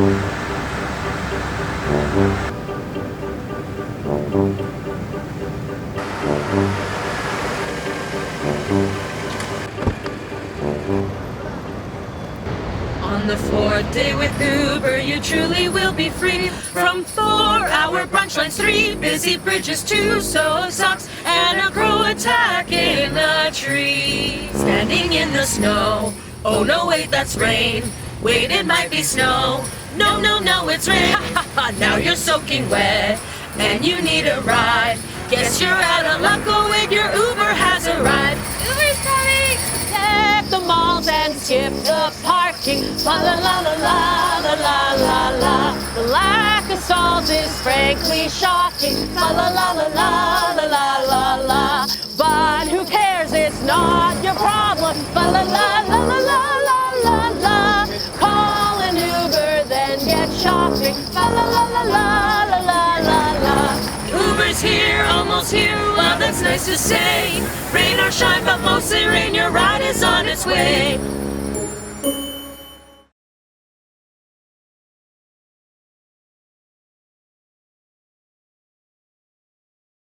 On the fourth day with Uber, you truly will be free from 4-hour brunch lines, 3 busy bridges, 2 sewing socks, and a crow attacking a tree. Standing in the snow. Oh no, wait, that's rain. Wait, it might be snow. No, no, no, it's rain. Ha ha ha, now you're soaking wet, and you need a ride. Guess you're out of luck, oh wait, your Uber has arrived. Uber's coming! Check the malls and skip the parking. La la la la la la la la la. The lack of stalls is frankly shocking. La la la la la la la la la. But who cares? It's not your problem. La la la la la la la la la. Call an Uber, then get shopping. La la la la la la la la la. Uber's here, almost here, well that's nice to say. Rain or shine, but mostly rain, your ride is on its way.